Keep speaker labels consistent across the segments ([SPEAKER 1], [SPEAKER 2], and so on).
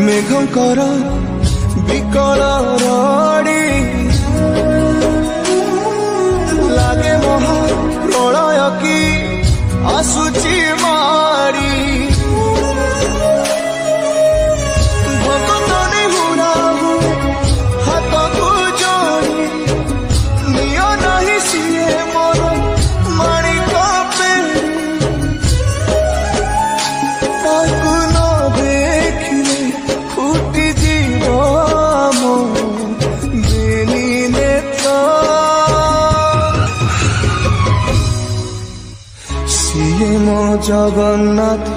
[SPEAKER 1] मेघंकर विकल रड़ी लागे महा प्रलय की आसुची मारी भक्तनी हुराहु हाथ को जोड़ी नियो नहीं सिए मोर माणिक पेड़ी ताकू न देखिले फुटी जीव मो बेनी नेत्र सिए मो जगन्नाथ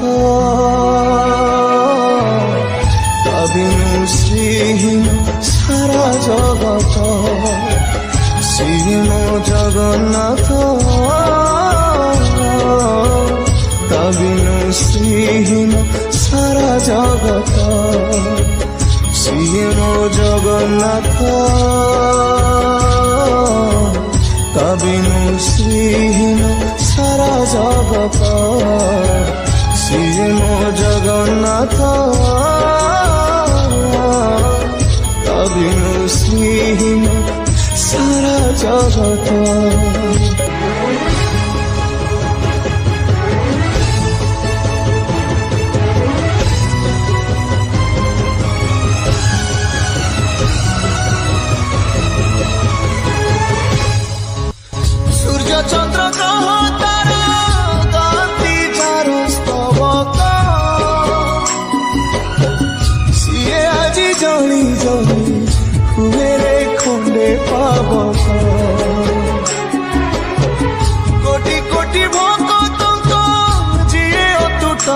[SPEAKER 1] बिनु श्रीहीन सारा जगत सिए मो जगन्नाथ बिनु श्रीहीन सारा जगत सिए मो जगन्नाथ बिनु श्रीहीन सारा जगत सिए मो जगन्नाथ बिनु श्रीहीन सारा जगत सूर्य चंद्र ग्रह तारा गाती चारो स्तवक सिए आजी जली जली हुए रे खंडे पावक कोटि कोटि भक्तंक जिए अतुट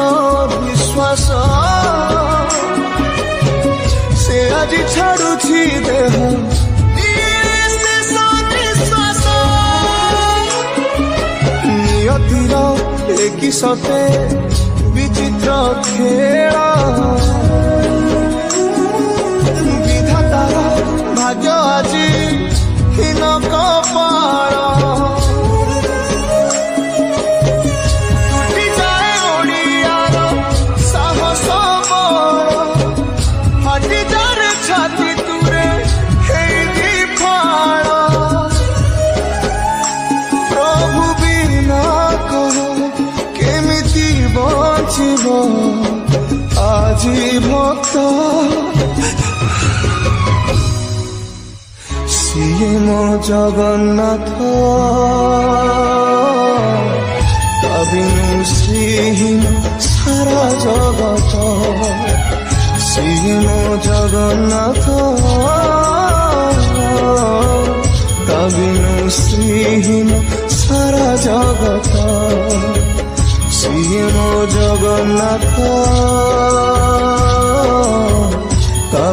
[SPEAKER 1] विश्वास से आजी छाड़ुछि देह नियतिर एक सते विचित्र खेल विधातार भाग्य आज हीन कपाल टूटी जाए ओडियार साहस बल फाटी जाए छाती तुरे हेई फाड़ प्रभु बिना कह केमिति बचिब आजी भक्त सिए मो जगन्नाथ बिनु श्रीहीन सारा जगत सिए मो जगन्नाथ बिनु श्रीहीन सारा जगत सिए मो जगन्नाथ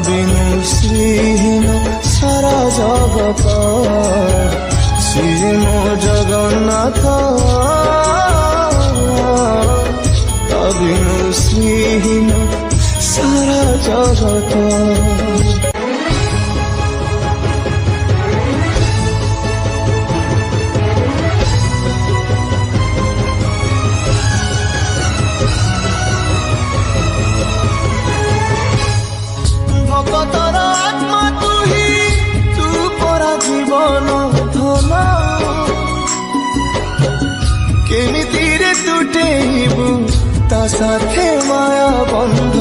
[SPEAKER 1] बिनु श्रीहीन सारा जगत सिए मो जगन्नाथ बिनु श्रीहीन सारा जगत भगतर आत्मा तू ही तू परा जीवन धन केमिति रे तुटेबु ता साथे माया बंधन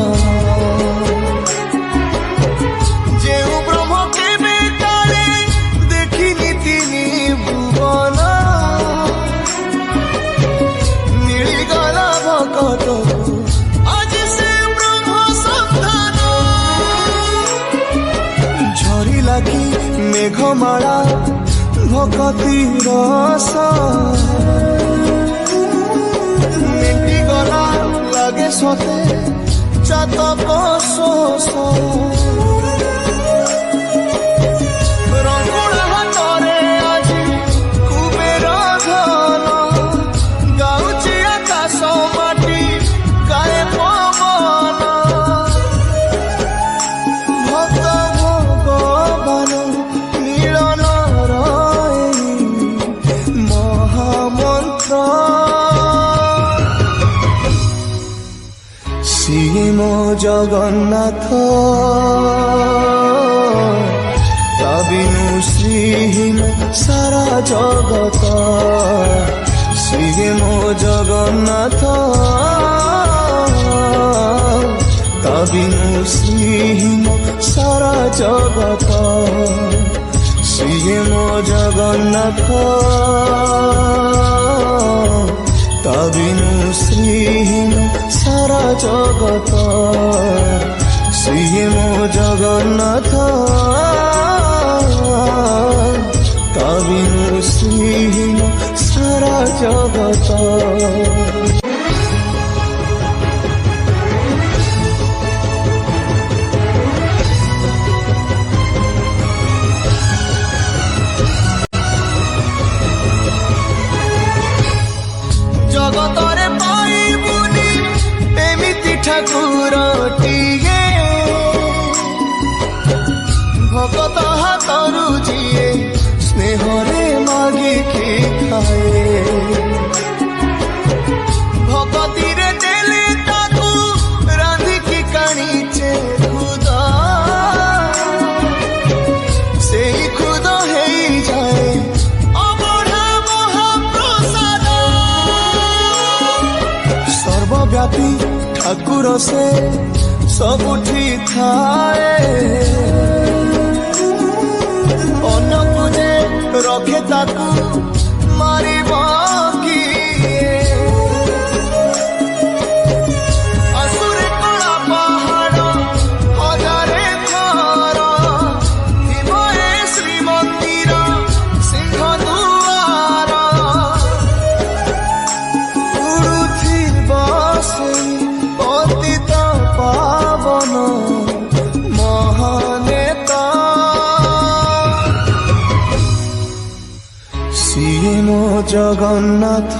[SPEAKER 1] जेउ ब्रह्म केबे काले देखिनि तिनि भुवन मिलिगला भगत लागी मेघमाला भक्ति रस मेटी गला लागे सते चातक शोष रंगुड़ा हाथरे आज कुबेर धन गाउची आकाश माटी गाए पवन भक्त मिलन महामंत्र ସିଏ ମୋ ଜଗନ୍ନାଥ ତା ବିନୁ ଶ୍ରୀହୀନ ସାରା ଜଗତ ସିଏ ମୋ ଜଗନ୍ନାଥ ତା ବିନୁ ଶ୍ରୀହୀନ ସାରା ଜଗତ ସିଏ ମୋ ଜଗନ୍ନାଥ ତା ବିନୁ ଶ୍ରୀହୀନ ସାରା ଜଗତ ସିଏ ମୋ ଜଗନ୍ନାଥ ତା ବିନୁ ଶ୍ରୀହୀନ ସାରା ଜଗତ। ଜଗତରେ ପାଇବୁନି ଏମିତି ଠାକୁରଟିଏ ଭଗତ ହାତରୁ ଯିଏ ସ୍ନେହରେ ମାଗିକି ଖାଏ ଭଗତିରେ ଦେଲେ ତାକୁ ରାନ୍ଧିକି କାଣିଚେ ଖୁଦ ସେଇ ଖୁଦ ହେଇଯାଏ ଅବଢା ମହାପ୍ରସାଦ ସର୍ବବ୍ୟାପୀ ଠାକୁର ସେ ସବୁଠି ଥାଏ ଅନ୍ୟକୁ ଯେ ରଖେ ତାକୁ ମାରିବ କିଏ ଆସୁରେ କଳା ପାହାଡ଼ ହଜାରେ ଥର ଥିବ ଏ ଶ୍ରୀମନ୍ଦିର ସିଂହ ଦୁଆର ଉଡୁଥିବ ସେଇ ପତିତ ପାବନ ମହାନେତା ସିଏ ମୋ ଜଗନ୍ନାଥ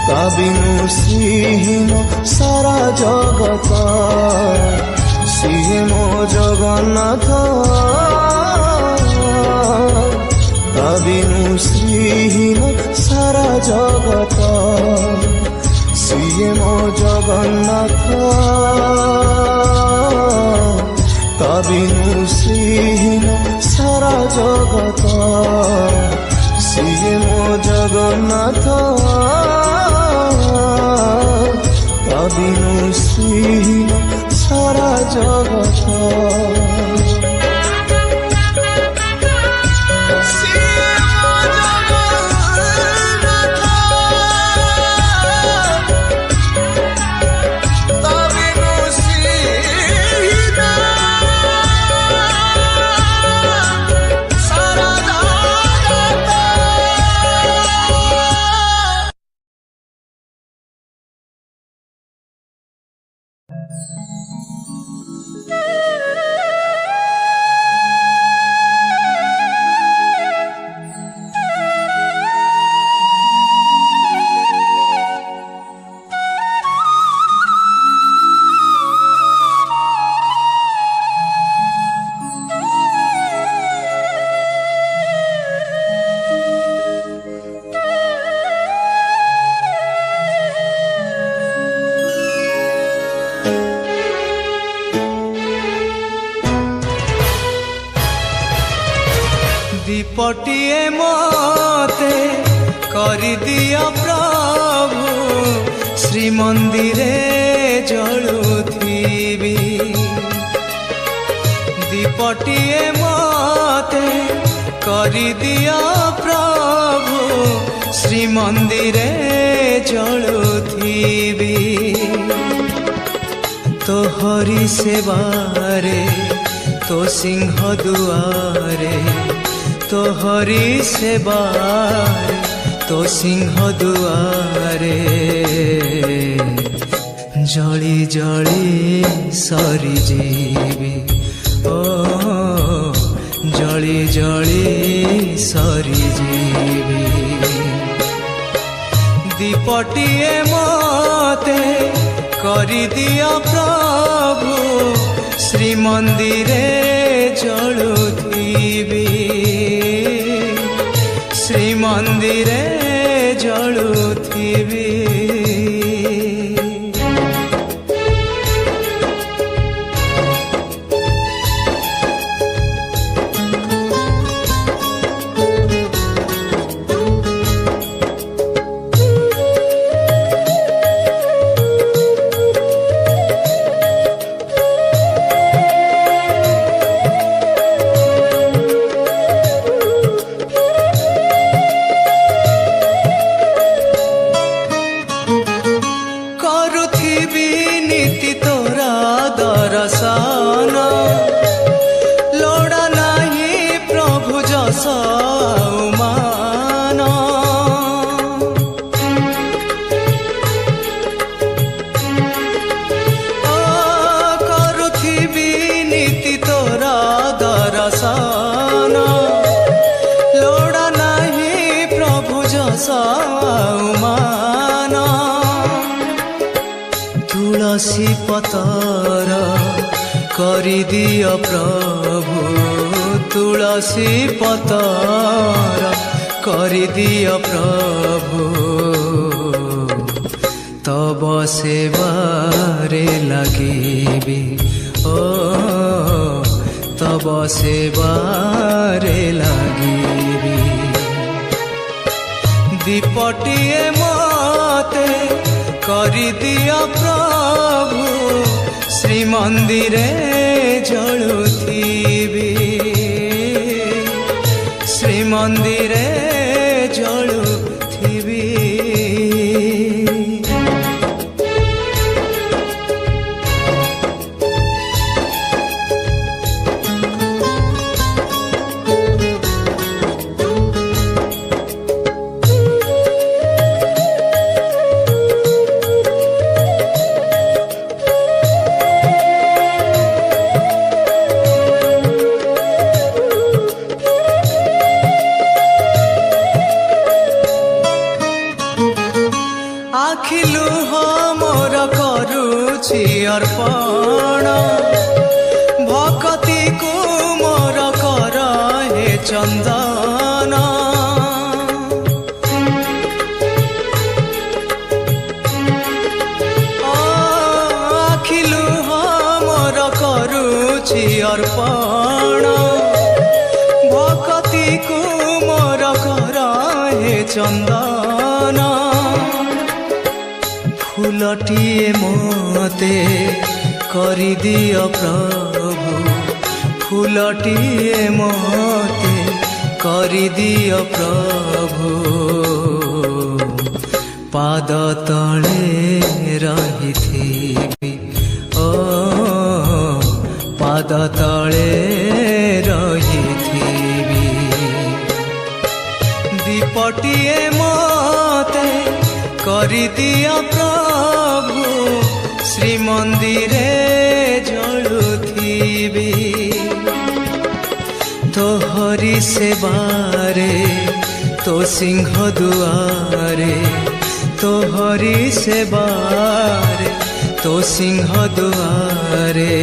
[SPEAKER 1] ତା ବିନୁ ଶ୍ରୀହୀନ ସାରା ଜଗତ ସିଏ ମୋ ଜଗନ୍ନାଥ ତା ବିନୁ ଶ୍ରୀହୀନ ସାରା ଜଗତ ସିଏ ମୋ ଜଗନ୍ନାଥ ତା ବିନୁ ଶ୍ରୀହୀନ ସାରା ଜଗତ ସିଏ ମୋ ଜଗନ୍ନାଥ ତା ବିନୁ ଶ୍ରୀହୀନ ସାରା ଜଗତ।
[SPEAKER 2] दीपटिए मते करि दिया प्रभु श्रीमंदिरे जलुथिबी दीपटिए मते करि दिया प्रभु श्रीमंदिरे जलुथिबी तोहरी सेवारे तो सिंह दुआरे तोहरी सेवारे तो सिंह दुआरे जली जली सरी जीवी ओ जली जली सरी जीवी दीपटिए मते करि दिया प्रभु श्रीमंदिरे जलुथिबी श्रीमंदिरे जलुथिबी तुलसी पतर करिदियो प्रभु तुलसी पतर करिदियो प्रभु तब सेवारे लगिबी ओ तब सेवारे लगिबी दीपटिए मते करिदियो प्रभु श्री मंदिरे जलुथिबी श्री मंदिरे जलुथिबी अर्पण भक्ति को मोर कर हे चंदन आखिलु मोर करुछि अर्पण भक्ति को मोर कर हे चंदन फूलटिए मते करिदियो प्रभु फूलटिए मते करिदियो प्रभु पाद तले रहिथिबी ओ पाद तले रहिथिबी दीपटिए मते करिदियो प्रभु श्री मंदिरे जलुथिबी तोहरी सेवारे तो सिंह दुआरे तोहरी सेवारे तो सिंह दुआरे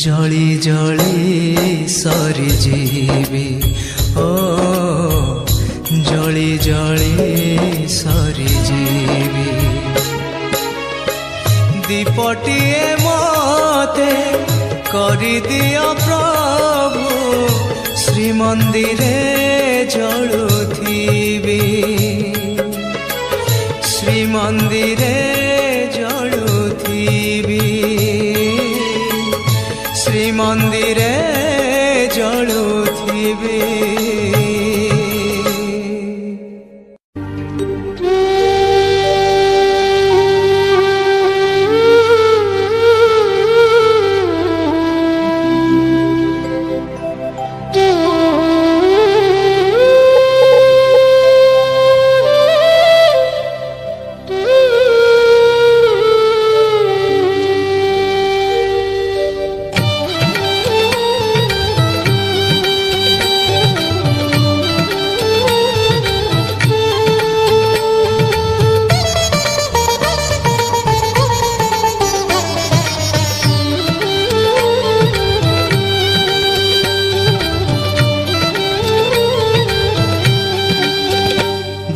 [SPEAKER 2] जली जली सरी जीवी ओ जली जली सरी जीवी दीपटिए मते करिदियो प्रभु श्री मंदिरे जलुथिबी श्री मंदिरे जलुथिबी श्री मंदिरे जलुथिबी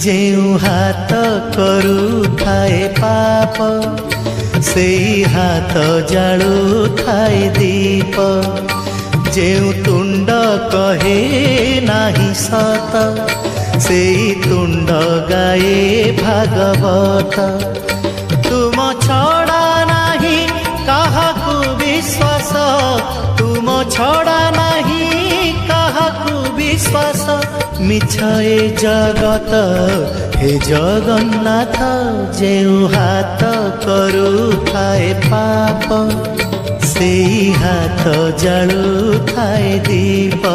[SPEAKER 1] जेउ हाथ करुथाए पाप सेई हाथ जालुथाए दीप जेउ तुंड कहे नाही सत सेई तुंड गाए भागवत तुम छड़ा नाही काहाकु विश्वास तुम छड़ा नाही काहाकु विश्वास मिछ ए जगत हे जगन्नाथ जेउ हाथ करुथाए पाप सेई हाथ जालुथाए दीप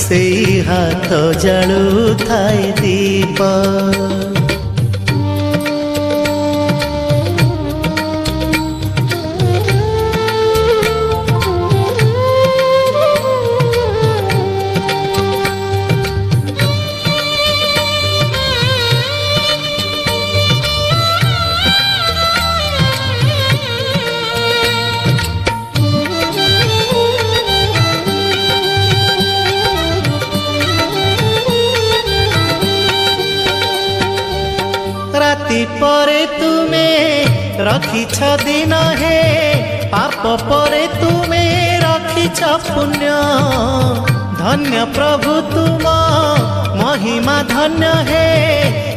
[SPEAKER 1] सेई हाथ जालुथाए दीप
[SPEAKER 3] ରାତି ପରେ ତୁମେ ରଖିଛ ଦିନ ହେ, ପାପ ପରେ ତୁମେ ରଖିଛ ପୁଣ୍ୟ। ଧନ୍ୟ ପ୍ରଭୁ ତୁମ ମହିମା ଧନ୍ୟ ହେ,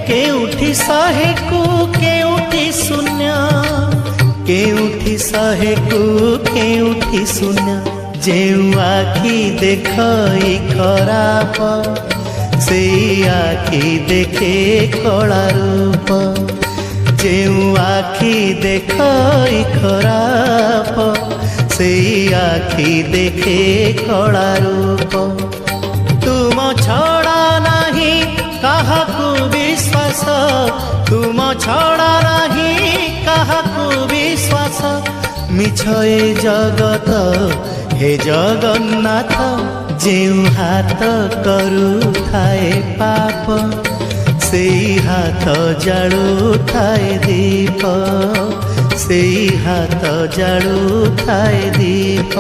[SPEAKER 3] କେଉଁଠି 100କୁ କେଉଁଠି ଶୂନ୍ୟ, କେଉଁଠି 100କୁ କେଉଁଠି ଶୂନ୍ୟ। ଯେଉଁ ଆଖି ଦେଖଇ ଖରାପ, ସେଇ ଆଖି ଦେଖେ କଳା ରୂପ। ଯେଉଁ ଆଖି ଦେଖଇ ଖରାପ, ସେଇ ଆଖି ଦେଖେ କଳା ରୂପ। ତୁମ ଛଡ଼ା ନାହିଁ କାହାକୁ ବିଶ୍ୱାସ, ତୁମ ଛଡ଼ା ନାହିଁ କାହାକୁ ବିଶ୍ୱାସ। ମିଛ ଏ ଜଗତ ହେ ଜଗନ୍ନାଥ, ଯେଉଁ ହାତ କରୁଥାଏ ପାପ, ସେଇ ହାତ ଜାଳୁଥାଏ ଦୀପ, ସେଇ ହାତ ଜାଳୁଥାଏ ଦୀପ।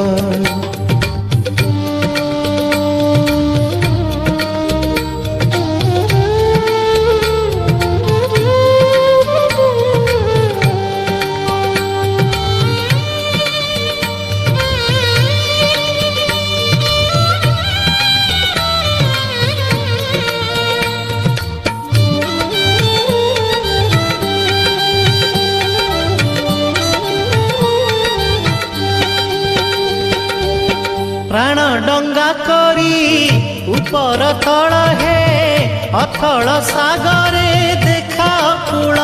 [SPEAKER 3] ପ୍ରାଣ ଡଙ୍ଗା କରି ଉପର ତଳ ହେ, ଅଥଳ ସାଗରେ ଦେଖା କୂଳ।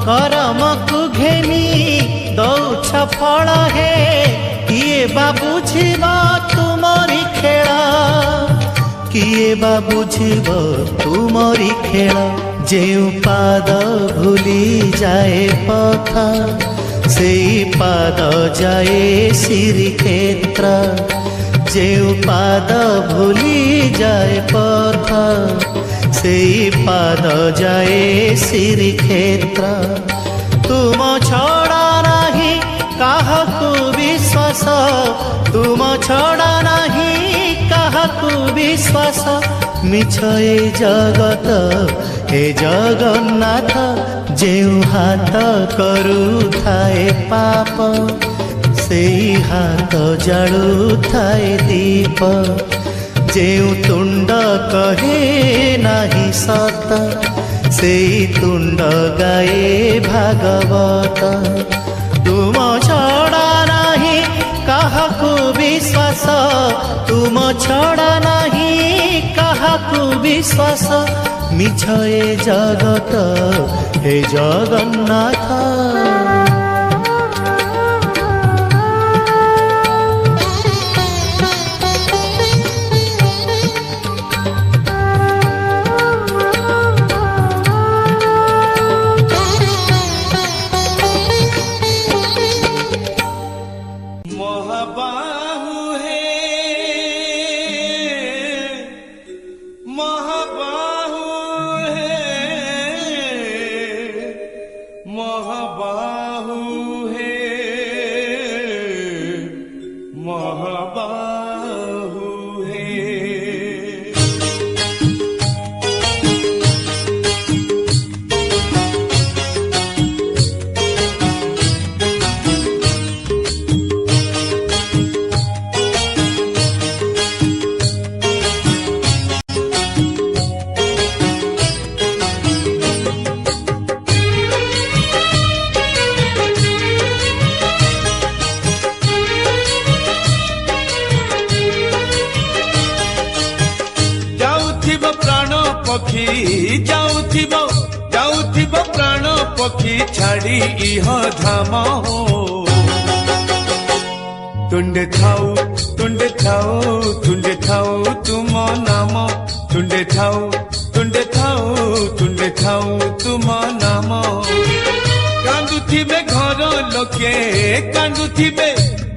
[SPEAKER 3] କରମକୁ ଘେନି ଦଉଛ ଫଳ ହେ, କିଏ ବା ବୁଝିବ ତୁମରି ଖେଳ, କିଏ ବା ବୁଝିବ ତୁମରି ଖେଳ। ଯେଉଁ ପାଦ ଭୁଲି ଯାଏ ପଥ, ସେଇ ପାଦ ଯାଏ ଶ୍ରୀକ୍ଷେତ୍ର। ଯେଉଁ ପାଦ ଭୁଲି ଯାଏ ପଥ, ସେଇ ପାଦ ଯାଏ ଶ୍ରୀକ୍ଷେତ୍ର। ତୁମ ଛଡ଼ା ନାହିଁ କାହାକୁ ବିଶ୍ୱାସ, ତୁମ ଛଡ଼ା ନାହିଁ କାହାକୁ ବିଶ୍ୱାସ। ମିଛ ଏ ଜଗତ ହେ ଜଗନ୍ନାଥ, ଯେଉଁ ହାତ କରୁଥାଏ ପାପ, ସେଇ ହାତ ଜାଳୁଥାଏ ଦୀପ। ଯେଉଁ ତୁଣ୍ଡ କହେ ନାହିଁ ସତ, ସେଇ ତୁଣ୍ଡ ଗାଏ ଭାଗବତ। ତୁମ ଛଡ଼ା ନାହିଁ କାହାକୁ ବିଶ୍ୱାସ, ତୁମ ଛଡ଼ା ନାହିଁ କାହାକୁ ବିଶ୍ୱାସ। ମିଛ ଏ ଜଗତ ହେ ଜଗନ୍ନାଥ।
[SPEAKER 1] ଯାଉଥିବ ପ୍ରାଣ ପକ୍ଷୀ ଛାଡ଼ି ଇହ ଧାମ। ତୁଣ୍ଡେ ଥାଉ ତୁଣ୍ଡେ ଥାଉ ତୁଣ୍ଡେ ଥାଉ ତୁମ ନାମ, ତୁଣ୍ଡେ ଥାଉ ତୁଣ୍ଡେ ଥାଉ ତୁଣ୍ଡେ ଥାଉ ତୁମ ନାମ। କାନ୍ଦୁଥିବେ ଘର ଲୋକେ, କାନ୍ଦୁଥିବେ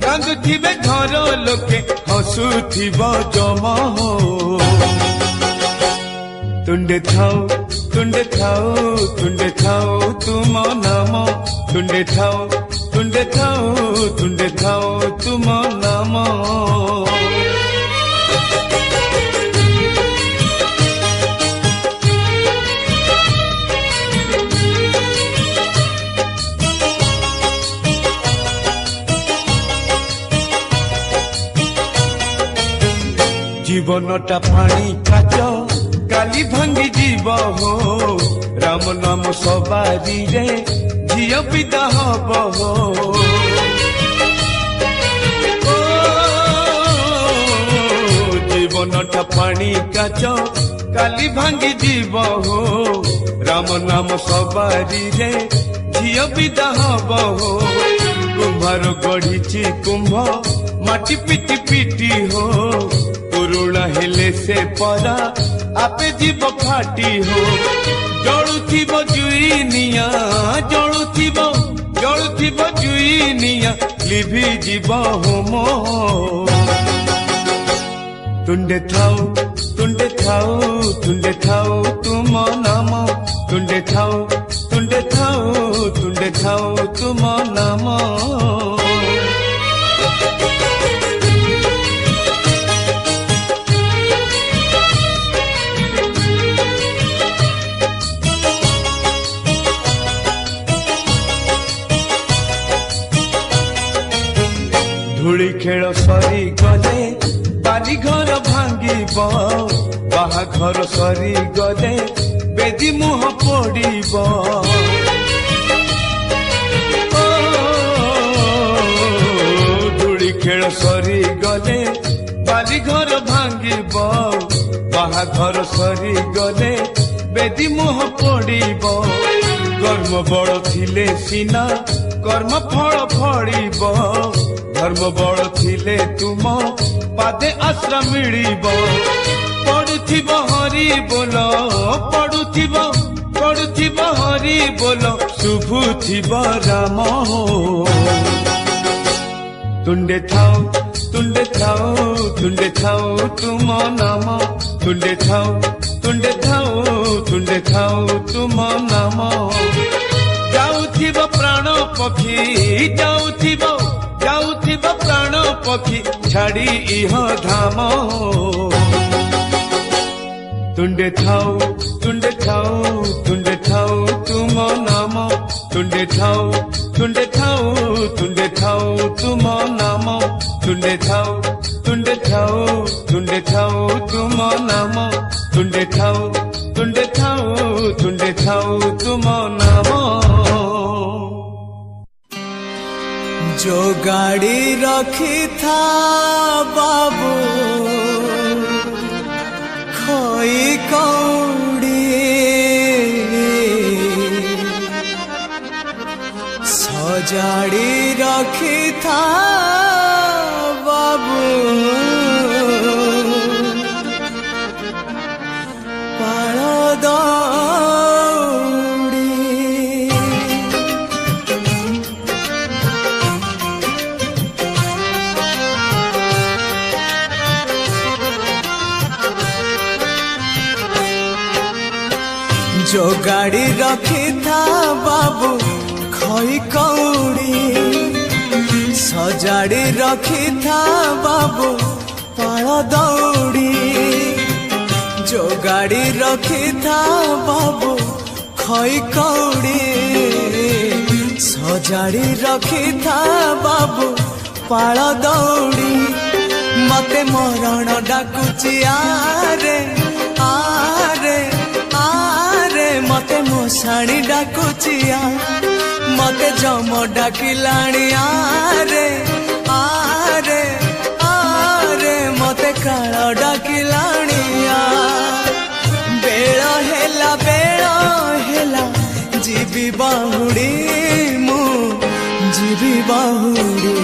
[SPEAKER 1] କାନ୍ଦୁଥିବେ ଘର ଲୋକେ, ହସୁଥିବ ଯମ। ତୁଣ୍ଡେ ଥାଉ ତୁଣ୍ଡେ ଥାଉ ତୁଣ୍ଡେ ଥାଉ ତୁମ ନାମ, ତୁଣ୍ଡେ ଥାଉ ତୁଣ୍ଡେ ଥାଉ ତୁଣ୍ଡେ ଥାଉ ତୁମ ନାମ। জীবনটা পানি কাচ কালি ভাঙ্গি যাব হো রাম নাম সবারি রে ঝিও পিতা হব হো জীবনটা পানি কাচ কালি ভাঙ্গি যাব হো রাম নাম সবারি রে ঝিও পিতা হব হো কুম্ভার গড়িছি কুম্ভ মাটি পিটি পিটি হো পুରୁଣା ହେଲେ ସେ ପରା ଆପେ ଯିବ ଫାଟି ହୋ ଜଳୁଥିବ ଜୁଇ ନିଆଁ ଜଳୁଥିବ ଜୁଇ ନିଆଁ ଲିଭି ଯିବ ହୋମ ତୁଣ୍ଡେ ଥାଉ ତୁମ ନାମ ତୁଣ୍ଡେ ଥାଉ ତୁମ ନାମ ଧୂଳି ଖେଳ ସରି ଗଲେ ବାଲି ଘର ଭାଙ୍ଗିବ ବାହାଘର ସରି ଗଲେ ବେଦି ମୁହଁ ପୋଡ଼ିବ ଧୂଳି ଖେଳ ସରି ଗଲେ ବାଲି ଘର ଭାଙ୍ଗିବ ବାହାଘର ସରି ଗଲେ ବେଦି ମୁହଁ ପୋଡ଼ିବ କର୍ମ ବଳ ଥିଲେ ସିନା କର୍ମ ଫଳ ଫଳିବ ଧର୍ମ ବଳ ଥିଲେ ତୁମ ପାଦେ ଆଶ୍ରା ମିଳିବ ପଡୁଥିବ ହରି ବୋଲ ପଡୁଥିବ ହରି ବୋଲ ଶୁଭୁଥିବ ରାମ ତୁଣ୍ଡେ ଥାଉ ତୁମ ନାମ ତୁଣ୍ଡେ ଥାଉ ତୁମ ନାମ ଯାଉଥିବ ପ୍ରାଣ ପକ୍ଷୀ ଯାଉଥିବ ପ୍ରାଣ ପକ୍ଷୀ ଛାଡ଼ି ଇହ ଧାମ ତୁଣ୍ଡେ ଥାଉ ତୁମ ନାମ ତୁଣ୍ଡେ ଥାଉ ତୁମ ନାମ ତୁଣ୍ଡେ ଥାଉ ତୁମ ନାମ ତୁଣ୍ଡେ ଥାଉ ତୁମ ନାମ
[SPEAKER 2] जो गाड़ी रखी था बाबू खोई कौड़ी सजाड़ी रखी था बाबू पालो जो गाड़ी रखी था बाबू खोई कौड़ी सजाड़ी रखी था बाबू पाल दौड़ी जो गाड़ी रखी था बाबू खोई कौड़ी सजाड़ी रखी था बाबू पाल दौड़ी मते मरण डाकुची आरे आरे मते मोसाणी डाकुचिया मते जम डाकिलाणी आरे आरे आरे मते काळ डाकिलाणिया बेळ हेला जीवी बाहुड़ी मु जीवी बाहुड़ी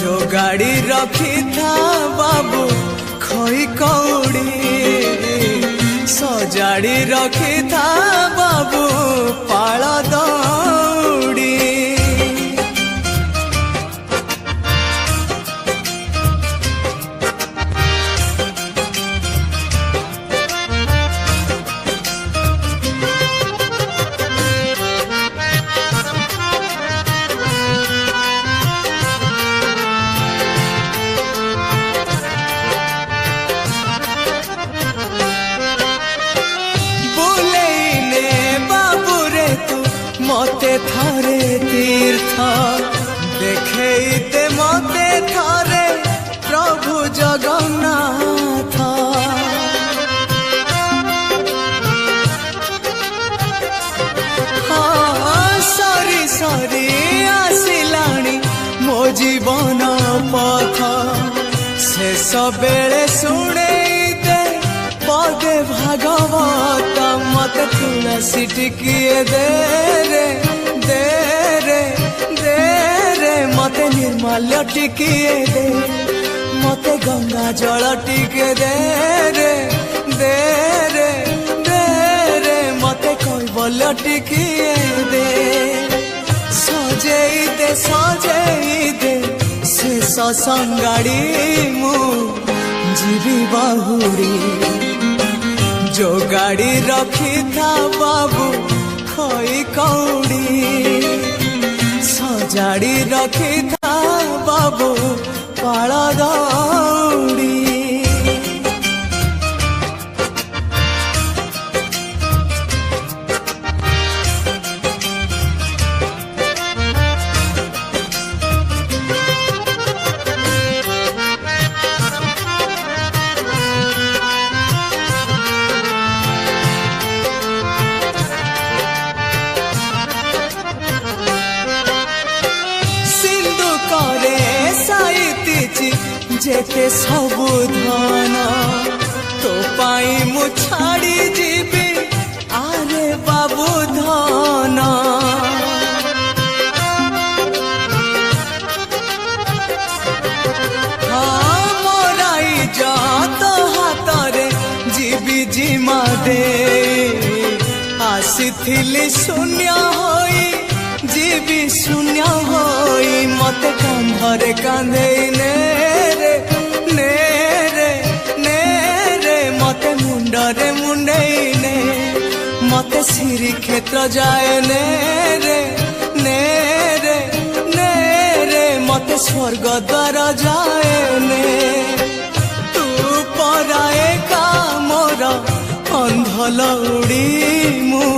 [SPEAKER 2] जो गाड़ी रखी था बाबू खोई कौड़ी सजाड़ी रखी था बाबू पाल दौड़ी मते थारे तीर्थ देखेते मते थारे प्रभु ଜଗନ୍ନାଥ। ସରି ସରି ଆସିଲାଣି ମୋ ଜୀବନ ପଥ, ଶେଷ ବେଳେ ଶୁଣେଇ ଦେ ପଦେ ଭାଗବତ, ମତେ ତୁଳସୀ ଟିକିଏ ଦେ ରେ ଦେ ରେ ଦେ ରେ, ମତେ ନିର୍ମାଲ୍ୟ ଟିକିଏ ଦେ, ମତେ ଗଙ୍ଗା ଜଳ ଟିକେ ଦେ ରେ ଦେ ରେ ଦେ ରେ, ମତେ କୈବଲ୍ୟ ଟିକିଏ ଦେ, ସଜେଇ ଦେ ଶେଷ ସଙ୍ଗାଡ଼ି ମୁଁ ଯିବି ବାହୁଡ଼ି, ଯୋଗାଡ଼ି ରଖିଥା ବାବୁ ଖଇ କଉଡ଼ି, ସଜାଡ଼ି ରଖିଥା ବାବୁ ପାଳ ଦଉଡ଼ି। যেতে সবু ধন তো পাই মু ছাড়ি যাবি আরে বাবু ধন, মরাই যত হাতরে যাবি জিমা দে, আসিলি শূন্য হই ଯିବି ଶୂନ୍ୟ ହୋଇ, ମତେ କାନ୍ଧରେ କାନ୍ଧେଇ ନେ ରେ ନେ ରେ ନେ ରେ, ମତେ ମୁଣ୍ଡରେ ମୁଣ୍ଡେଇ ନେ, ମତେ ଶ୍ରୀକ୍ଷେତ୍ର ଯାଏ ନେ ରେ ନେ ରେ ନେ ରେ, ମତେ ସ୍ୱର୍ଗ ଦ୍ୱାର ଯାଏ ନେ, ତୁ ପରାଏ କାମର ଅନ୍ଧ ଲଉଡ଼ି ମୁଁ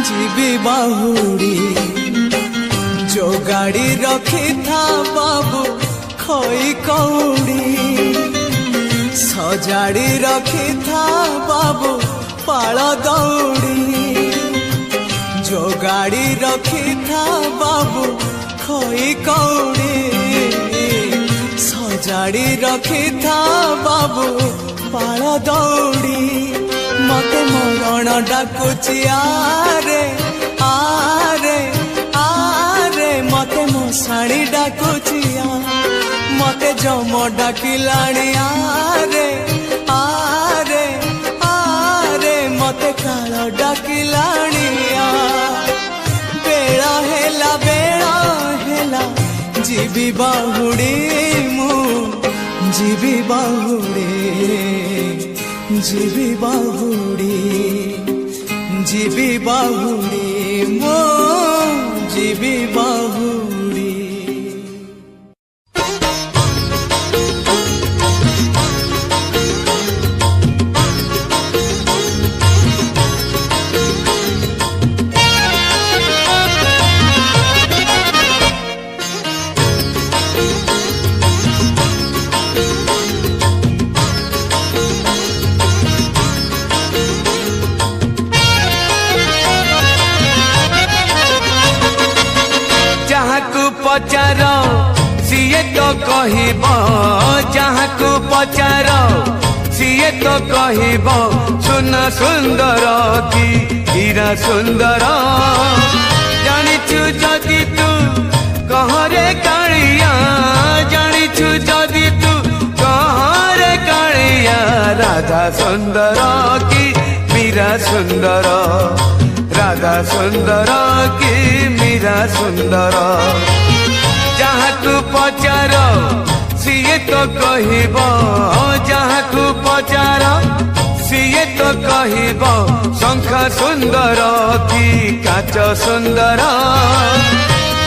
[SPEAKER 2] ଯିବି ବାହୁଡ଼ି, ଯୋଗାଡ଼ି ରଖିଥା ବାବୁ ଖଇ କଉଡ଼ି, ସଜାଡ଼ି ରଖିଥା ବାବୁ ପାଳ ଦଉଡ଼ି, ଯୋଗାଡ଼ି ରଖିଥା ବାବୁ ଖଇ କଉଡ଼ି, ସଜାଡ଼ି ରଖିଥା ବାବୁ ପାଳ ଦଉଡ଼ି, ମତେ ମରଣ ଡାକୁଛି ଆରେ ଆରେ ଆରେ, ମତେ ମଶାଣି ଡାକୁଛି ମତେ ଯମ ଡାକିଲାଣି ଆରେ ଆରେ ଆରେ, ମତେ କାଳ ଡାକିଲାଣି ବେଳ ହେଲା ଯିବି ବାହୁଡ଼ି ମୁଁ ଯିବି ବାହୁଡ଼ି, ଯିବି ବାହୁଡ଼ି ଯିବି ବାହୁଡ଼ି ମୁଁ ଯିବି ବାହୁଡ଼ି।
[SPEAKER 1] ପଚାର ସିଏ ତ କହିବ, ଯାହାକୁ ପଚାର ସିଏ ତ କହିବ, ସୁନା ସୁନ୍ଦର କି ହୀରା ସୁନ୍ଦର, ଜାଣିଛୁ ଯଦି ତୁ କହରେ କାଳିଆ, ଜାଣିଛୁ ଯଦି ତୁ କହରେ କାଳିଆ, ରାଧା ସୁନ୍ଦର କି ମୀରା ସୁନ୍ଦର, ରାଧା ସୁନ୍ଦର କି ମୀରା ସୁନ୍ଦର, ଯାହାକୁ ପଚାର ସିଏ ତ କହିବ, ଯାହାକୁ ପଚାର ସିଏ ତ କହିବ, ଶଙ୍ଖ ସୁନ୍ଦର କି କାଚ ସୁନ୍ଦର,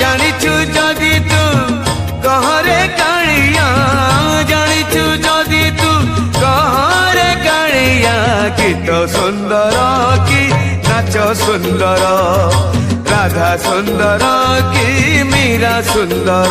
[SPEAKER 1] ଜାଣିଛୁ ଯଦି ତୁ କହରେ କାଳିଆ, ଜାଣିଛୁ ଯଦି ତୁ କହରେ କାଳିଆ, ଗୀତ ସୁନ୍ଦର କି ନାଚ ସୁନ୍ଦର, রাধা সুন্দর কি মীরা সুন্দর।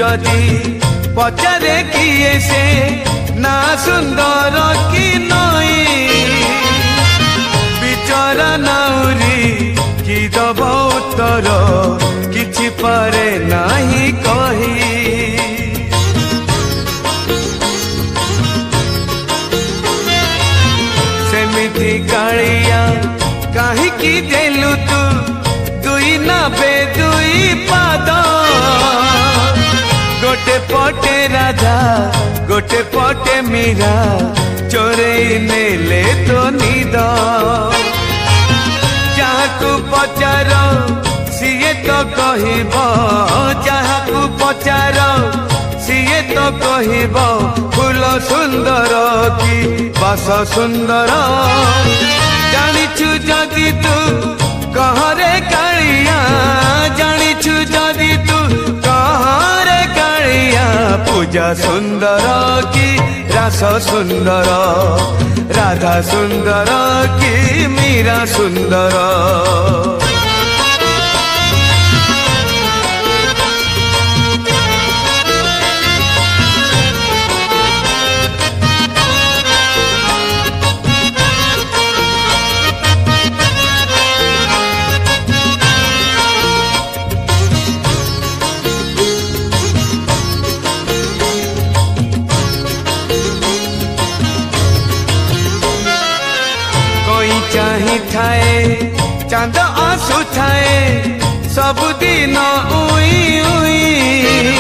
[SPEAKER 1] जदि पचारे किए से ना सुंदर कि नई बिचरा नाउरी कि दब उत्तर किछि पारे नाही कही सेमिति कालिया काहिकी देलु तू दुई नाबे दुई पाद गोटे पटे राधा गोटे पटे मीरा चोरे नेले तो निद जहाकू पचार सीए तो कहब जहाकू पचार सीए तो कहब फूल सुंदर कि बास सुंदर जानिछु जदि तू कहरे कालिया जानिछु जदि तू कहरे कालिया पूजा सुंदर कि रास सुंदर राधा सुंदर कि मीरा सुंदर चाही थाए चांद आसु थाए सबुदिन उई उई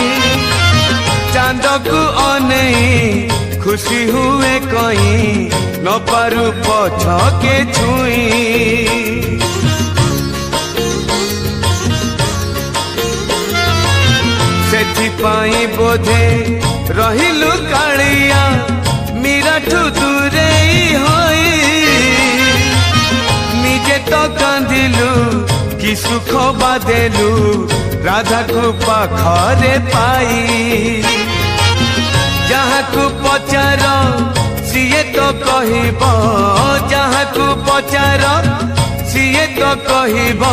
[SPEAKER 1] चांद को अनेई खुशी हुए कहीं न पारू पछ के छुई सेथिपाई बोधे रहिलु कालिया मीराठू दूरेई होई निजे तो कांदिलु कि सुख बादेलु राधा को पाखरे पाई जहाँ को पचार सीए तो कहब जहाँ को पचार सीए तो कहब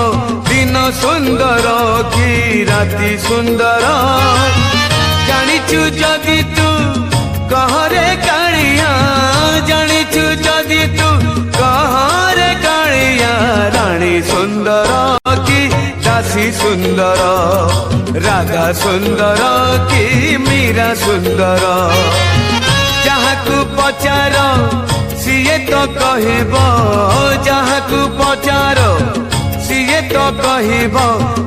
[SPEAKER 1] दिन सुंदर कि राति सुंदर जानिछु जदि तू कहरे कालिया जानिछु जदि तू कहरे कालिया रानी सुंदर कि दासी सुंदर राधा सुंदर कि मीरा सुंदर जहाँ को पचार सीए तो कहब जहाँ को पचार सीए तो कहब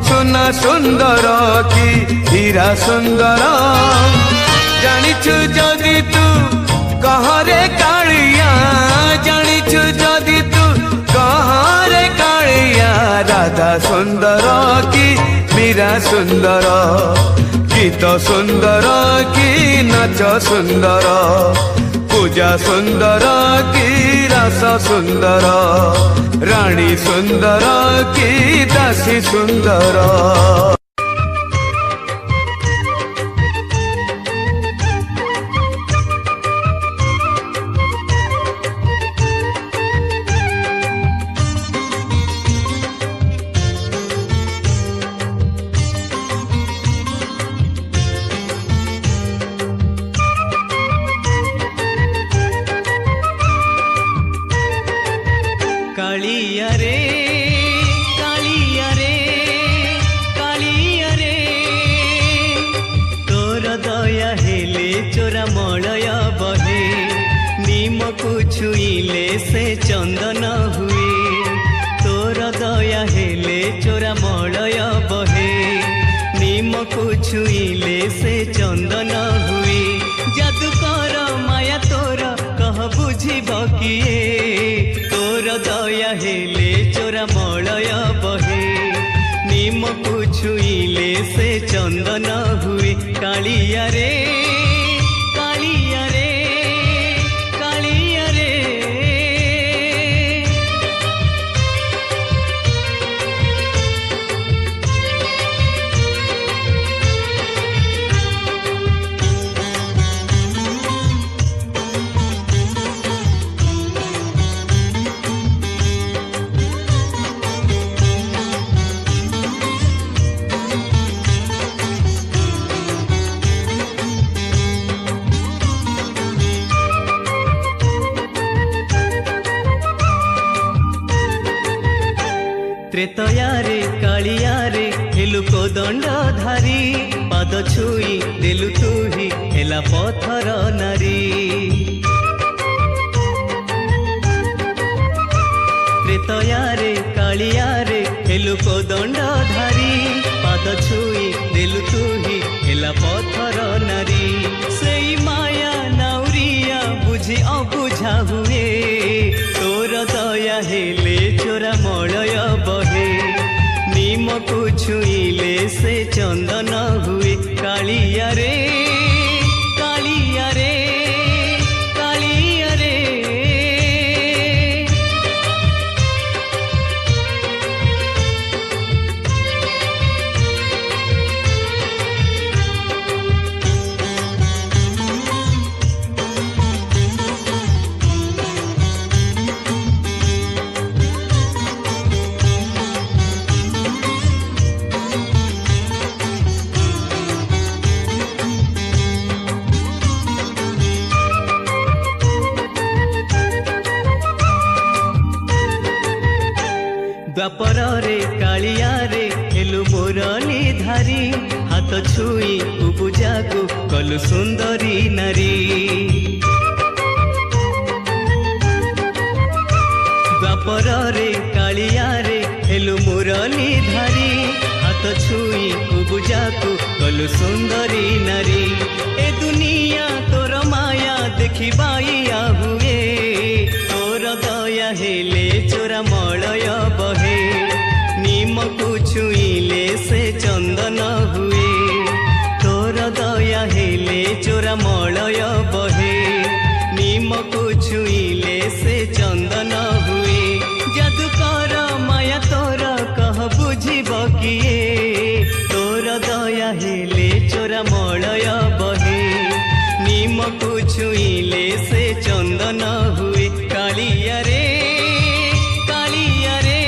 [SPEAKER 1] सुना सुंदर कि हीरा सुंदर जानिछु जदि तू कहरे कालिया जानिछु जदि तू कहरे कालिया राधा सुंदर कि मीरा सुंदर गीत सुंदर कि नाच सुंदर पूजा सुंदर कि रस सुंदर रानी सुंदर कि दासी सुंदर
[SPEAKER 2] कालिया रे कालिया रे कालिया रे तोर दया हेले चोरा मलय बहे निमकु छुईले से चंदन हुए तोर दया हेले चोरा मलय बहे निमकु छुईले से चंदन हुए जादूकर माया तोर कह बुझिब किए तोर दया हेले चोरा मलय बहे निमकु छुईले से चंदन हुए कालिया रे कालिया रे कालिया रे ତ୍ରେତୟାରେ କାଳିଆରେ ହେଲୁ କୋଦଣ୍ଡଧାରୀ, ପାଦ ଛୁଇଁ ଦେଲୁ ତୁହି ହେଲା ପଥର ନାରୀ। ତ୍ରେତୟାରେ କାଳିଆରେ ହେଲୁ କୋଦଣ୍ଡଧାରୀ, ପାଦ ଛୁଇଁ ଦେଲୁ ତୁହି ହେଲା ପଥର ନାରୀ। ସେଇ ମାୟା ନାଉରିଆ ବୁଝି ଅବୁଝା ହୁଏ, ତୋର ଦୟା ହେଲେ ଚୋରା ମଳୟ ବହେ। ନିମକୁ ଛୁଇଁଲେ ସେ ଚନ୍ଦନ ହୁଏ, କାଳିଆରେ କାଳିଆରେ କାଳିଆରେ। ଦ୍ୱାପରରେ କାଳିଆରେ ହେଲୁ ମୁରଲୀଧାରୀ, ହାତ ଛୁଇଁ ଉବୁଜାକୁ କଲୁ ସୁନ୍ଦରୀ ନାରୀ। ଦ୍ୱାପରରେ କାଳିଆରେ ହେଲୁ ମୁରଲୀଧାରୀ, ହାତ ଛୁଇଁ ଉବୁଜାକୁ କଲୁ ସୁନ୍ଦରୀ ନାରୀ। ଏ ଦୁନିଆ ତୋର ମାୟା ଦେଖିବାଇଆ ହୁଏ, ତୋର ଦୟା ହେଲେ ଚୋରା ମଳୟ ବହେ। ନିମକୁ ଛୁଇଁଲେ ସେ ଚନ୍ଦନ ହୁଏ, ତୋର ଦୟା ହେଲେ ଚୋରା ମଳୟ ବହେ। ନିମକୁ ଛୁଇଁଲେ ସେ ଚନ୍ଦନ ହୁଏ। ଯାଦୁକର ମାୟା ତୋର କହ ବୁଝିବ କିଏ, ତୋର ଦୟା ହେଲେ ଚୋରା ମଳୟ ବହେ। ନିମକୁ ଛୁଇଁଲେ ସେ ଚନ୍ଦନ ହୁଏ, କାଳିଆରେ କାଳିଆରେ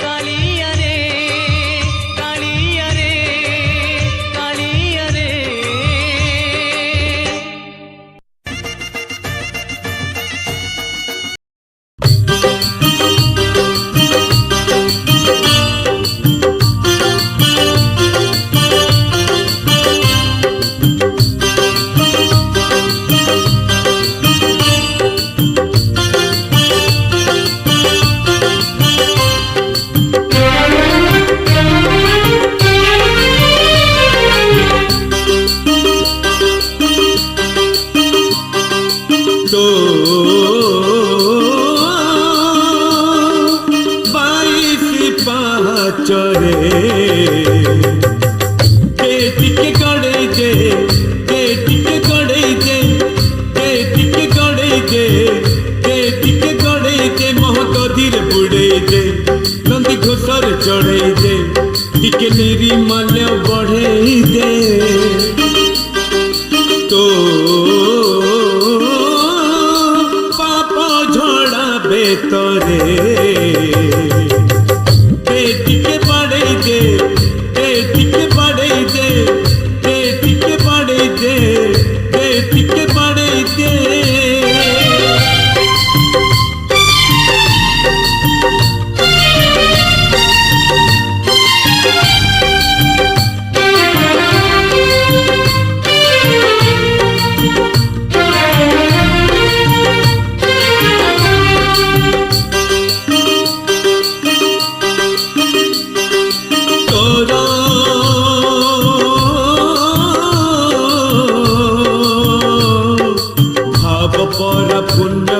[SPEAKER 2] କାଳିଆରେ କାଳିଆରେ କାଳିଆରେ।
[SPEAKER 1] तो बाईसी पाचरे टिके गड़े जे टिके गड़े जे टिके गड़े जे टिके गड़े जे महकधीर बुड़े जे नंदी घोषर चढ़े जे टिके निरी माल्य बढ़े जे। तो तोरे टिके पड़े जे टिके पड़े जे टिके पड़े जे टिके पड़े जे।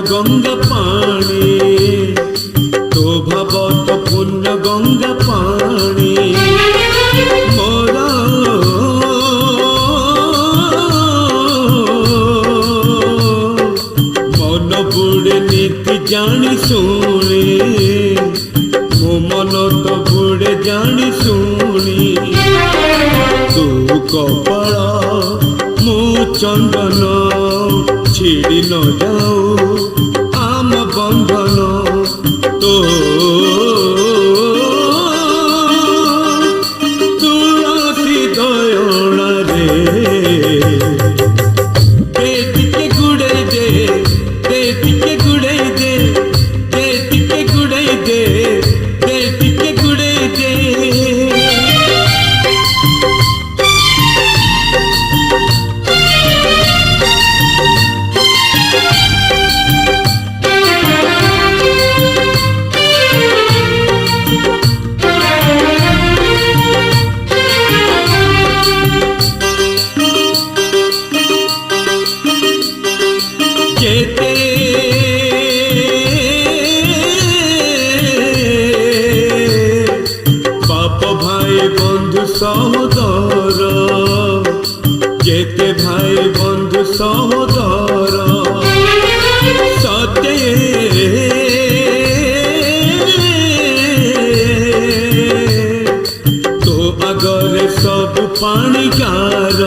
[SPEAKER 1] गंगा पानी तो भावत पुण्य गंगा पानी मोरा मन बुड़े नीति जानी सुनी मो मन तो बुड़े जानी सुनी तू कपाल मो चंदन छिड़ी न जाऊ आम बंधन। तो तुलसी दयणा रे टिके गुड़े दे टिके गुड़े दे टिके गुड़े दे। বন্ধু সহোদর, যেতে ভাই বন্ধু সহোদর, সতে তো আগরে সবু পাଣିগার,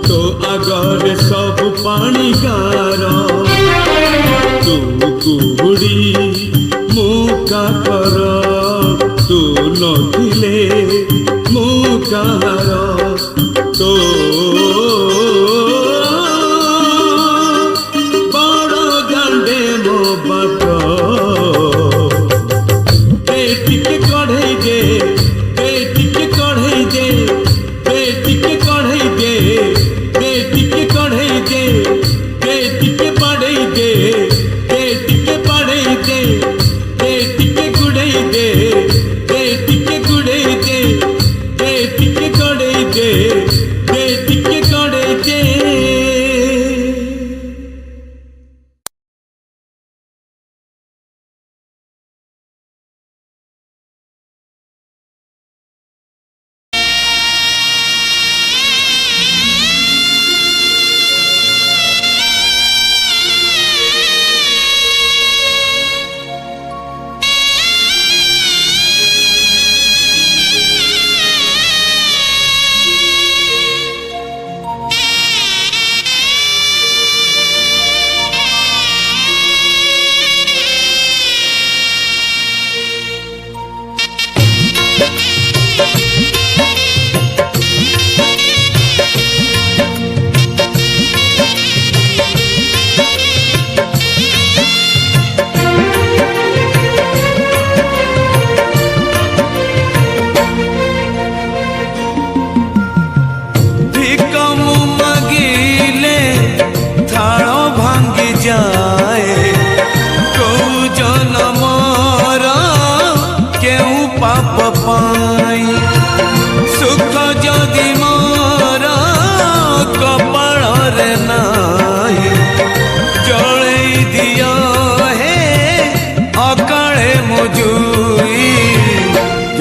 [SPEAKER 1] তো আগরে সবু পাଣିগার, তু কুহুড়ি মু কাକর, তু নଥିଲେ মু কাହାର, তো বড় গাଣ୍ଡେ ମୋ ବାଟ, ଟିକେ କଢ଼େଇ ଦେ, ଟିକେ କଢ଼େଇ ଦେ, ଟିକେ କଢ଼େଇ ଦେ, ଟିକେ କଢ଼େଇ ଦେ, ଟିକେ ବାଡ଼େଇ ଦେ, ଟିକେ ବାଡ଼େଇ ଦେ, ଟିକେ ଗୁଡ଼େଇ ଦେ, ଟିକେ ଗୁଡ଼େଇ ଦେ, ଟିକେ ଗଡ଼େଇ ଦେ, ଟିକେ ଗଡ଼େଇ ଦେ।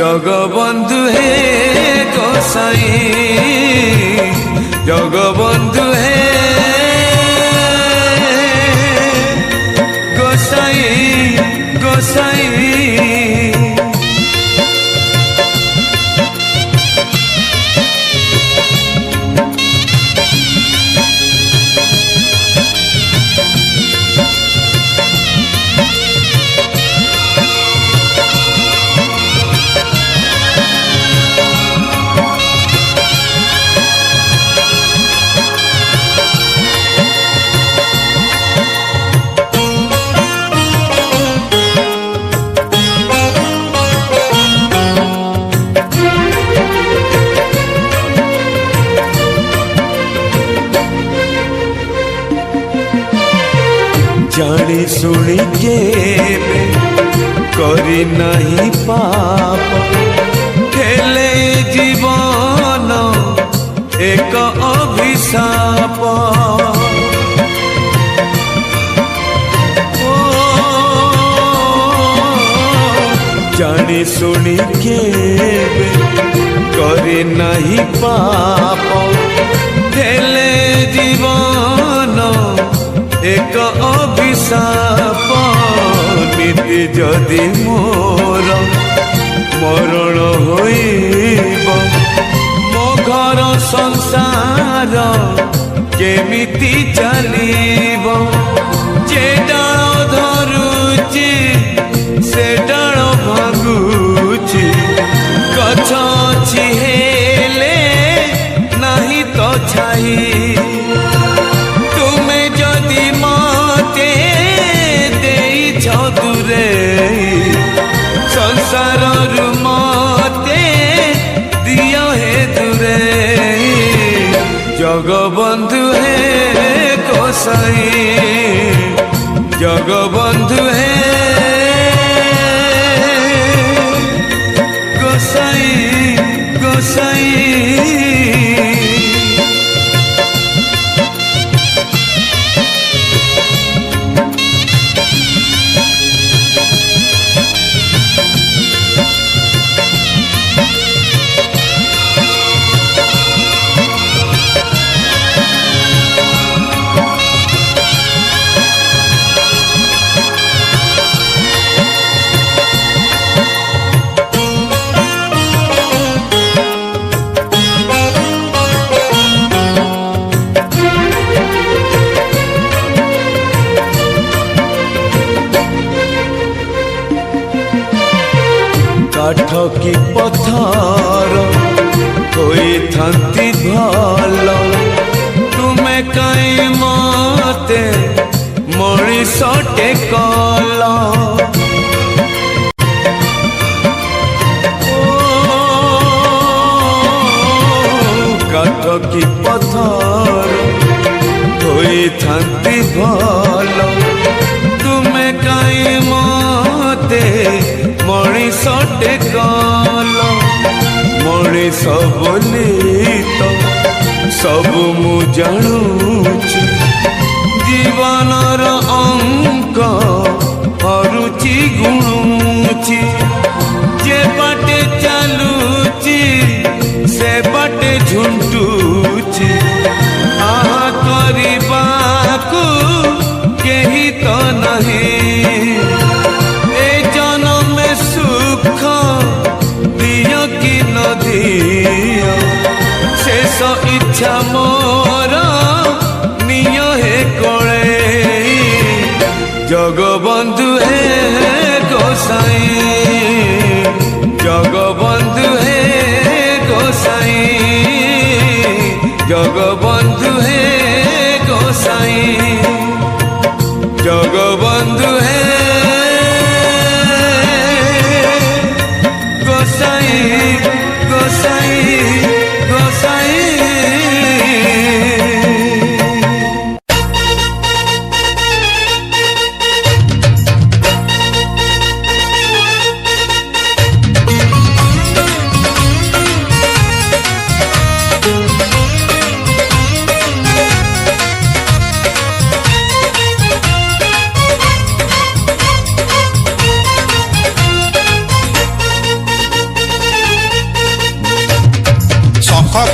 [SPEAKER 1] জগবন্ধু হে গোসাই, জগবন্ধু হে গোসাই, গোসাই। जानी सुनी केबे करी नहीं पाप, हेले जीवन एक अभिशाप। जानी सुनी केबे करी नहीं पाप, हेले जीवन एक अभिशाप। नीति जदि मोर मरण होइब, मो घर संसार केमिति चलिब। जे डाल धरुची से डाल भांगुची, गछ अछि हेले नहीं तो छाई। संसार मते दिया हे दूरे, जगबंधु हे गोसाई। কাঠ কি পথর ହୋଇଥାନ୍ତି ଭଲ ତୁମେ କାଇଁ ମତେ ମଣିଷଟେ କଲ କାଠ କି ପଥର ହୋଇଥାନ୍ତି ଭଲ ତୁମେ କାଇଁ ମତେ ମଣିଷଟେ କଲ ମଣିଷ ବୋଲି ତ ସବୁ ମୁଁ ଜାଣୁଛି ଜୀବନର ଅଙ୍କ ହରୁଛି ଗୁଣୁଛି ଯେ ବାଟେ ଚାଲୁଛି ସେ ବାଟେ ଝୁଣ୍ଟୁଛି ଆହା କରିବାକୁ କେହି ତ ନାହିଁ ଏ ଜନମେ ସୁଖ ଦିଅ କି ନ ଦିଅ ଶେଷ ଇଚ୍ଛା ମୋର ନିଅ ହେ କୋଳେ ଜଗବନ୍ଧୁ ହେ ଗୋସାଇଁ ଜଗବନ୍ଧୁ ହେ গোসাই জগবন্ধু হে গোসাই জগবন্ধু হে গোসাই গোসাই গোসাই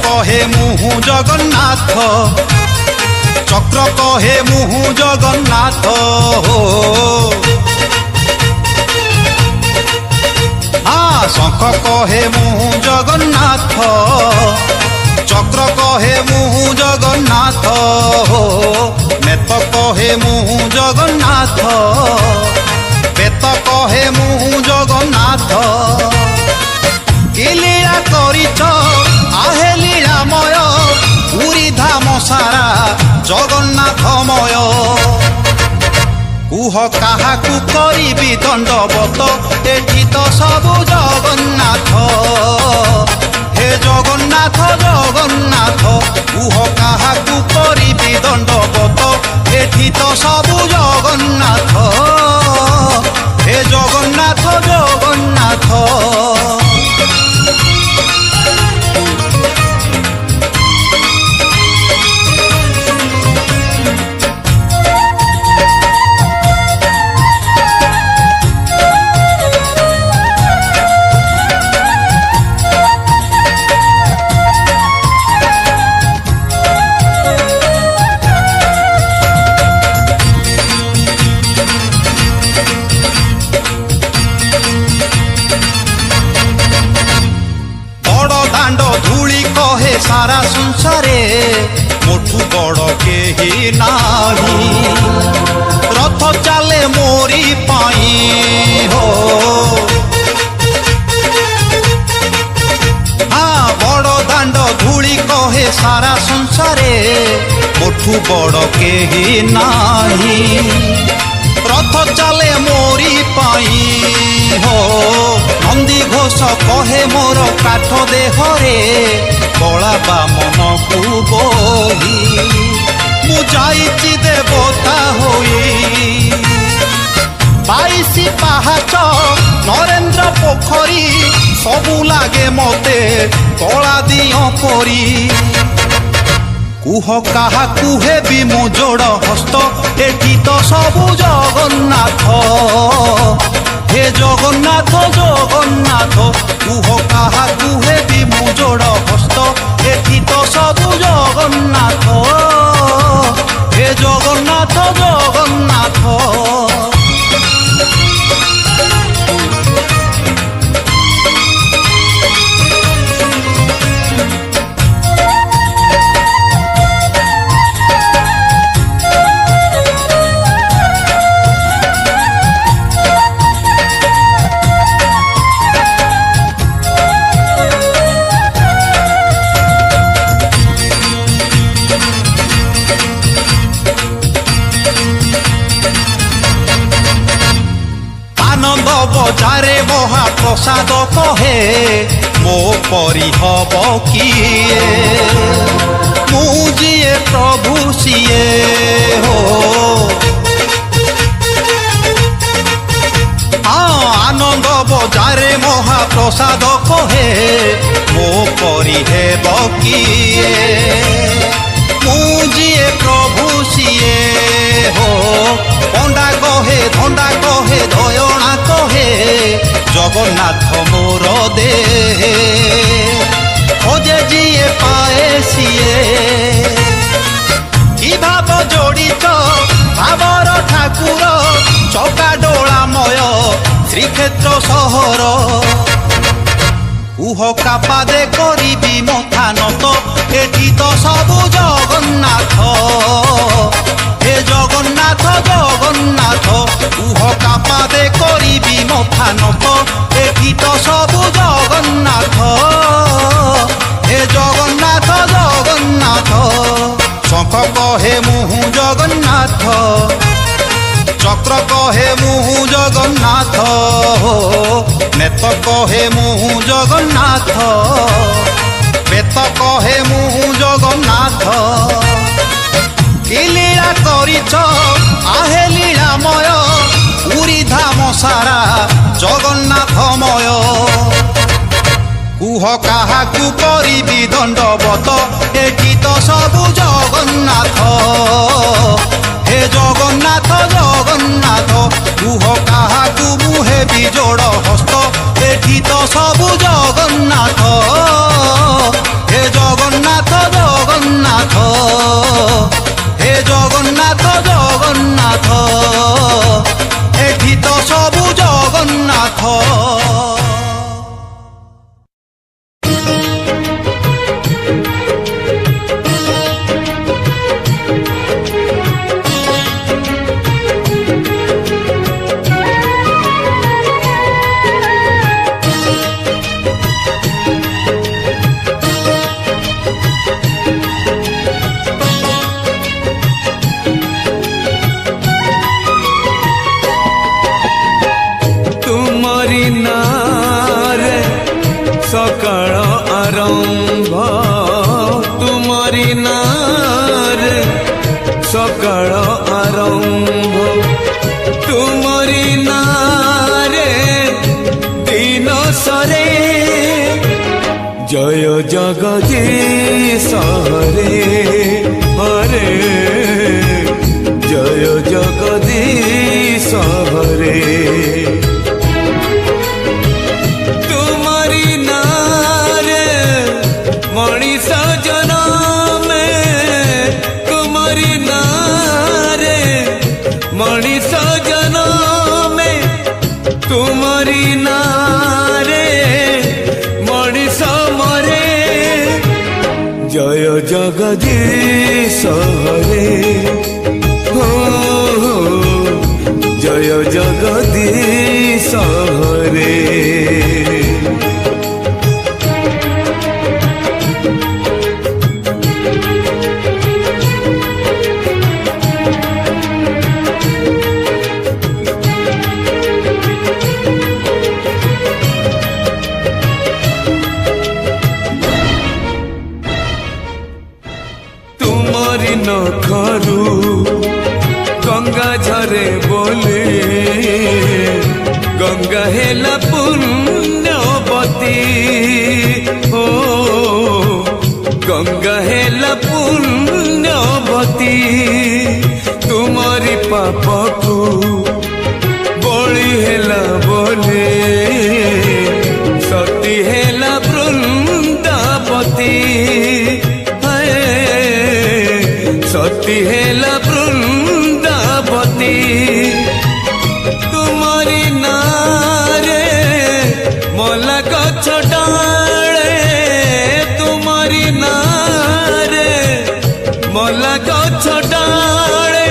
[SPEAKER 4] কহে মুহু জগন্নাথ চক্র কহে মুহু জগন্নাথ শঙ্খ কহে মুহু জগন্নাথ চক্র কহে মুহু জগন্নাথ নেত কহে মুহু জগন্নাথ বেত কহে মুহু জগন্নাথ কিলিয়া করিছ আহে লীলাময় পুরী ধাম সারা জগন্নাথময় কুহ কাহাকু করিবি দণ্ডবত এটি তো সবু জগন্নাথ হে জগন্নাথ জগন্নাথ কুহ কাহাকু করিবি দণ্ডবত এটি তো সবু জগন্নাথ হে জগন্নাথ জগন্নাথ সারা সংসারে মোঠু বড় কেহি নাহি রথ চালে মোরি পাই হো বড় দাণ্ড ধূলি কহে সারা সংসারে মোঠু বড় কেহি নাহি রথ চালে মোরি পাই হো নন্দী ঘোষ কহে মোর কাঠ দেহরে কলা বামনকু বহি মু যাইছি দেবতা হই বাইশি পাহাচ নরেন্দ্র পোখরী সবু লাগে মতে কলা দিও পরি কুহ কাহাকু হেবি মু যোড় হস্ত এটি তো সবু জগন্নাথ হে জগন্নাথ জগন্নাথ কুহ কাহাকু হেবি মু যোড় হস্ত এটি তো সবু জগন্নাথ হে জগন্নাথ জগন্নাথ ପ୍ରସାଦ କହେ ମୋ ପରି ହବ କିଏ ମୁଁ ଯିଏ ପ୍ରଭୁ ସିଏ ହୋ ଆନନ୍ଦ ବଜାରେ ମହାପ୍ରସାଦ କହେ ମୋ ପରି ହେବ କିଏ ମୁଁ ଯିଏ ପ୍ରଭୁ ସିଏ ହୋ ପଣ୍ଡା କହେ ଧଣ୍ଡା କହେ ଧୟଣା କହେ ଜଗନ୍ନାଥ ମୋର ଦେହେ ଖୋଜେ ଯିଏ ପାଏ ସିଏ କି ଭାବ ଯୋଡ଼ିତ ଭାବର ଠାକୁର ଚକା ଡୋଳାମୟ ଶ୍ରୀକ୍ଷେତ୍ର ସହର କୁହ କାପାଦେ କରିବି ମଥାନତ ଏଠି ତ ସବୁ ଜଗନ୍ନାଥ हे जगन्नाथ जगन्नाथ कुह कापादे करिबी मथानत एठी तो सबु जगन्नाथ हे जगन्नाथ जगन्नाथ शंख कहे मुहु जगन्नाथ चक्र कहे मुहु जगन्नाथ नेत कहे मुहु जगन्नाथ बेत कहे मुहु जगन्नाथ कि लीला करिछ आहे लीलामय पुरी धाम सारा जगन्नाथमय कुह काहाकु करिबी दंडवत एठी तो सबु जगन्नाथ हे जगन्नाथ जगन्नाथ कुह काहाकु मुहे भी जोड़ हस्त एठी तो सबु जगन्नाथ हे जगन्नाथ जगन्नाथ हे जगन्नाथ जगन्नाथ एठी तो सबु जगन्नाथ
[SPEAKER 1] सकाळ आरंभ तुमरी नारे सकाळ आरंभ तुमरी नारे दिन सरे जय जगदीश हरे हरे जय जगदीश हरे मणिष जनम तुमरी नारे मणिष जनम तुमरी नारे मणिष मरे जय जगदीश हरे हो जय जगदीश हरे नखरू गंगा झरे बोले गंगा हेला पुण्यवती हो गंगा हेला पुण्यवती तुमरी पापकू बळी हेला बोले सती हेला वृंदावती सती हेला वृंदावती तुमरी नारे मला गछ डाले तुमरी नारे मला गछ डाले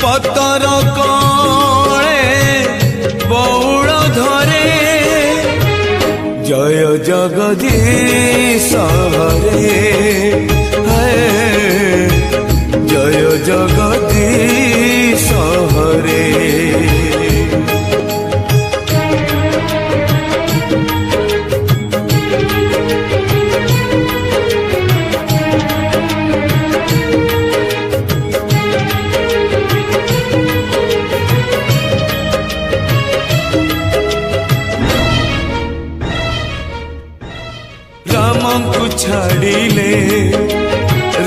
[SPEAKER 1] पतर कळे बौड़ धरे जय जगदीश हरे जय जगदीश हरे ରାମଙ୍କୁ ଛାଡ଼ିଲେ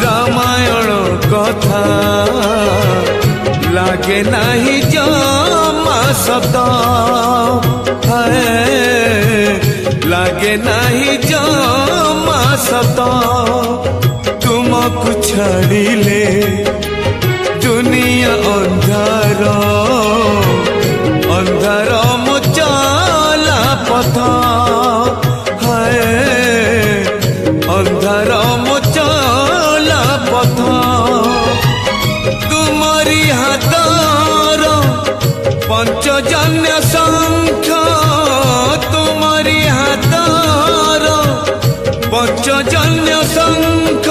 [SPEAKER 1] ରାମାୟଣ କଥା ଲାଗେ ନାହିଁ ଜମା ସତ ଲାଗେ ନାହିଁ ଜମା ସତ ତୁମକୁ ଛାଡ଼ିଲେ ଦୁନିଆ ଅନ୍ଧାର ଅନ୍ଧାର ମୋ ଚଲା ପଥ ଅନ୍ଧାର ମୋ ଚଲା ପଥ ତୁମରି ହାତର ପଞ୍ଚଜନ୍ୟ ଶଙ୍ଖ ତୁମରି ହାତର ପଞ୍ଚଜନ୍ୟ ଶଙ୍ଖ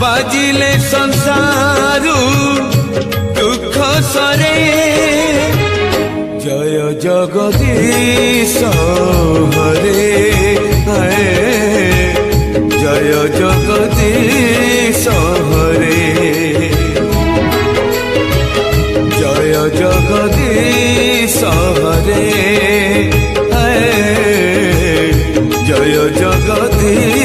[SPEAKER 1] ବାଜିଲେ ସଂସାରୁ ଦୁଃଖ ସରେ ଜୟ ଜଗଦୀଶ ହରେ জয় জগদীশ হরে জয় জগদীশ হরে জয় জগদীশ